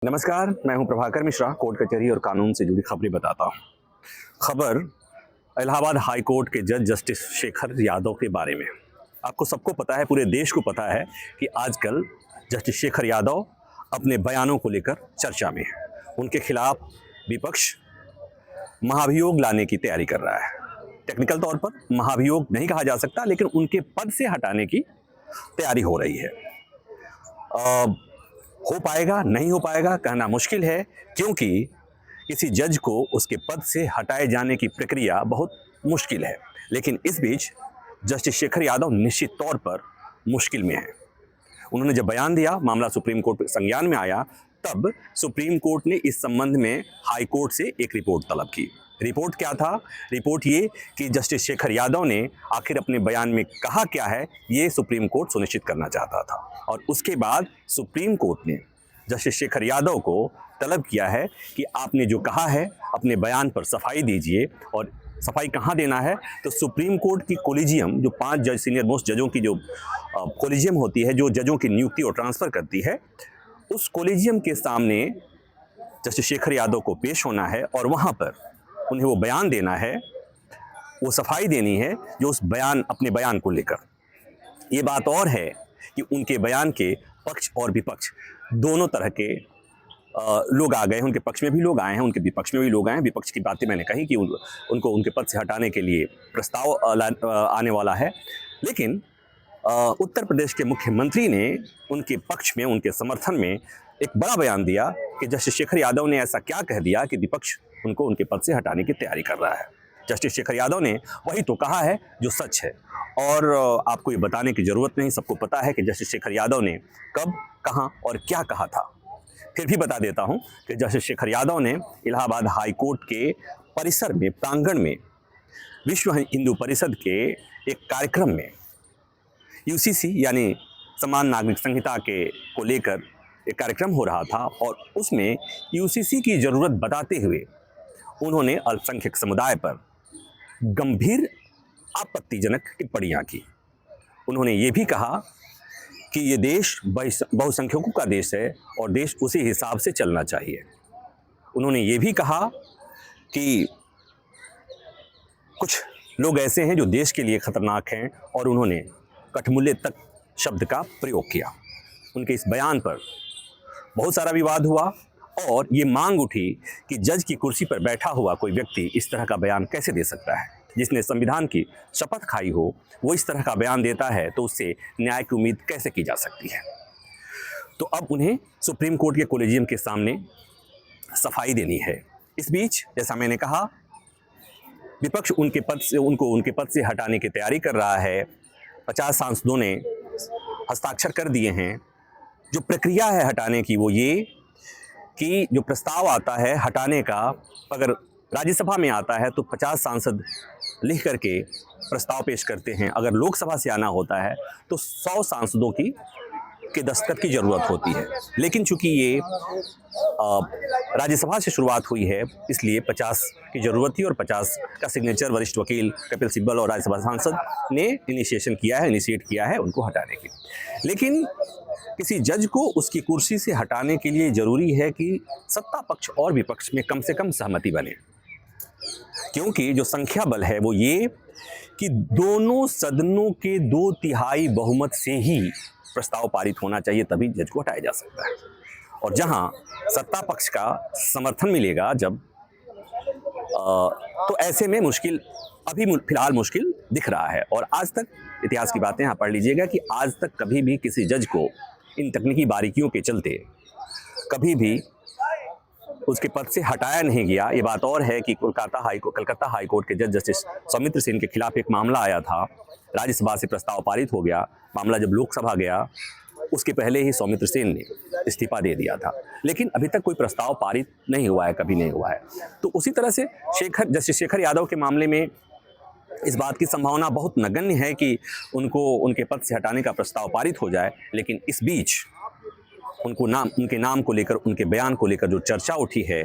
नमस्कार, मैं हूं प्रभाकर मिश्रा। कोर्ट कचहरी और कानून से जुड़ी खबरें बताता हूं। खबर इलाहाबाद हाई कोर्ट के जज जस्टिस शेखर यादव के बारे में। आपको सबको पता है, पूरे देश को पता है कि आजकल जस्टिस शेखर यादव अपने बयानों को लेकर चर्चा में है। उनके खिलाफ विपक्ष महाभियोग लाने की तैयारी कर रहा है। टेक्निकल तौर पर महाभियोग नहीं कहा जा सकता, लेकिन उनके पद से हटाने की तैयारी हो रही है। हो पाएगा नहीं हो पाएगा कहना मुश्किल है, क्योंकि किसी जज को उसके पद से हटाए जाने की प्रक्रिया बहुत मुश्किल है। लेकिन इस बीच जस्टिस शेखर यादव निश्चित तौर पर मुश्किल में है। उन्होंने जब बयान दिया, मामला सुप्रीम कोर्ट संज्ञान में आया, तब सुप्रीम कोर्ट ने इस संबंध में हाई कोर्ट से एक रिपोर्ट तलब की। रिपोर्ट क्या था? रिपोर्ट ये कि जस्टिस शेखर यादव ने आखिर अपने बयान में कहा क्या है, ये सुप्रीम कोर्ट सुनिश्चित करना चाहता था। और उसके बाद सुप्रीम कोर्ट ने जस्टिस शेखर यादव को तलब किया है कि आपने जो कहा है अपने बयान पर सफाई दीजिए। और सफाई कहाँ देना है? तो सुप्रीम कोर्ट की कोलिजियम, जो 5 जज सीनियर मोस्ट जजों की जो कोलिजियम होती है, जो जजों की नियुक्ति और ट्रांसफ़र करती है, उस कोलिजियम के सामने जस्टिस शेखर यादव को पेश होना है और वहाँ पर उन्हें वो बयान देना है, वो सफाई देनी है जो उस बयान अपने बयान को लेकर। ये बात और है कि उनके बयान के पक्ष और विपक्ष दोनों तरह के लोग आ गए हैं। उनके पक्ष में भी लोग आए हैं, उनके विपक्ष में भी लोग आए हैं। विपक्ष की बातें मैंने कही कि उनको उनके पद से हटाने के लिए प्रस्ताव आने वाला है। लेकिन उत्तर प्रदेश के मुख्यमंत्री ने उनके पक्ष में, उनके समर्थन में एक बड़ा बयान दिया कि जस्टिस शेखर यादव ने ऐसा क्या कह दिया कि विपक्ष उनको उनके पद से हटाने की तैयारी कर रहा है। जस्टिस शेखर यादव ने वही तो कहा है जो सच है। और आपको ये बताने की ज़रूरत नहीं, सबको पता है कि जस्टिस शेखर यादव ने कब, कहाँ और क्या कहा था। फिर भी बता देता हूँ कि जस्टिस शेखर यादव ने इलाहाबाद हाई कोर्ट के परिसर में, प्रांगण में, विश्व हिंदू परिषद के एक कार्यक्रम में यूसीसी यानी समान नागरिक संहिता को लेकर एक कार्यक्रम हो रहा था, और उसमें यूसीसी की ज़रूरत बताते हुए उन्होंने अल्पसंख्यक समुदाय पर गंभीर आपत्तिजनक टिप्पणियाँ की। उन्होंने ये भी कहा कि ये देश बहुसंख्यकों का देश है और देश उसी हिसाब से चलना चाहिए। उन्होंने ये भी कहा कि कुछ लोग ऐसे हैं जो देश के लिए खतरनाक हैं, और उन्होंने कठमुल्ले तक शब्द का प्रयोग किया। उनके इस बयान पर बहुत सारा विवाद हुआ और ये मांग उठी कि जज की कुर्सी पर बैठा हुआ कोई व्यक्ति इस तरह का बयान कैसे दे सकता है। जिसने संविधान की शपथ खाई हो वो इस तरह का बयान देता है तो उससे न्याय की उम्मीद कैसे की जा सकती है। तो अब उन्हें सुप्रीम कोर्ट के कोलेजियम के सामने सफाई देनी है। इस बीच जैसा मैंने कहा, विपक्ष उनको उनके पद से हटाने की तैयारी कर रहा है। 50 सांसदों ने हस्ताक्षर कर दिए हैं। जो प्रक्रिया है हटाने की वो ये कि जो प्रस्ताव आता है हटाने का, अगर राज्यसभा में आता है तो 50 सांसद लिख करके प्रस्ताव पेश करते हैं। अगर लोकसभा से आना होता है तो 100 सांसदों के दस्तखत की ज़रूरत होती है। लेकिन चूंकि ये राज्यसभा से शुरुआत हुई है, इसलिए 50 की ज़रूरत थी और 50 का सिग्नेचर वरिष्ठ वकील कपिल सिब्बल और राज्यसभा सांसद ने इनिशिएट किया है उनको हटाने की। लेकिन किसी जज को उसकी कुर्सी से हटाने के लिए ज़रूरी है कि सत्ता पक्ष और विपक्ष में कम से कम सहमति बने, क्योंकि जो संख्या बल है वो ये कि दोनों सदनों के 2/3 बहुमत से ही प्रस्ताव पारित होना चाहिए, तभी जज को हटाया जा सकता है। और जहां सत्ता पक्ष का समर्थन मिलेगा तो ऐसे में मुश्किल, अभी फिलहाल मुश्किल दिख रहा है। और आज तक इतिहास की बातें यहाँ पढ़ लीजिएगा कि आज तक कभी भी किसी जज को इन तकनीकी बारीकियों के चलते कभी भी उसके पद से हटाया नहीं गया। ये बात और है कि कलकत्ता हाई कोर्ट के जज जस्टिस सौमित्र सेन के खिलाफ एक मामला आया था, राज्यसभा से प्रस्ताव पारित हो गया। मामला जब लोकसभा गया उसके पहले ही सौमित्र सेन ने इस्तीफा दे दिया था, लेकिन अभी तक कोई प्रस्ताव पारित नहीं हुआ है, कभी नहीं हुआ है। तो उसी तरह से जस्टिस शेखर यादव के मामले में इस बात की संभावना बहुत नगण्य है कि उनको उनके पद से हटाने का प्रस्ताव पारित हो जाए। लेकिन इस बीच उनके नाम को लेकर, उनके बयान को लेकर जो चर्चा उठी है,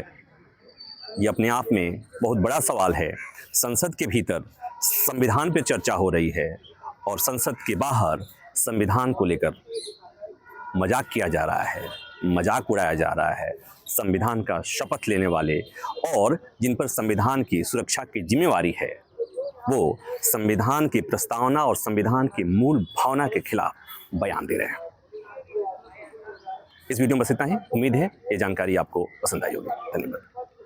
ये अपने आप में बहुत बड़ा सवाल है। संसद के भीतर संविधान पर चर्चा हो रही है और संसद के बाहर संविधान को लेकर मजाक किया जा रहा है। मजाक उड़ाया जा रहा है, संविधान का शपथ लेने वाले और जिन पर संविधान की सुरक्षा की जिम्मेवारी है, वो संविधान की प्रस्तावना और संविधान की मूल भावना के खिलाफ बयान दे रहे हैं। इस वीडियो में बस इतना ही। उम्मीद है ये जानकारी आपको पसंद आई होगी। धन्यवाद।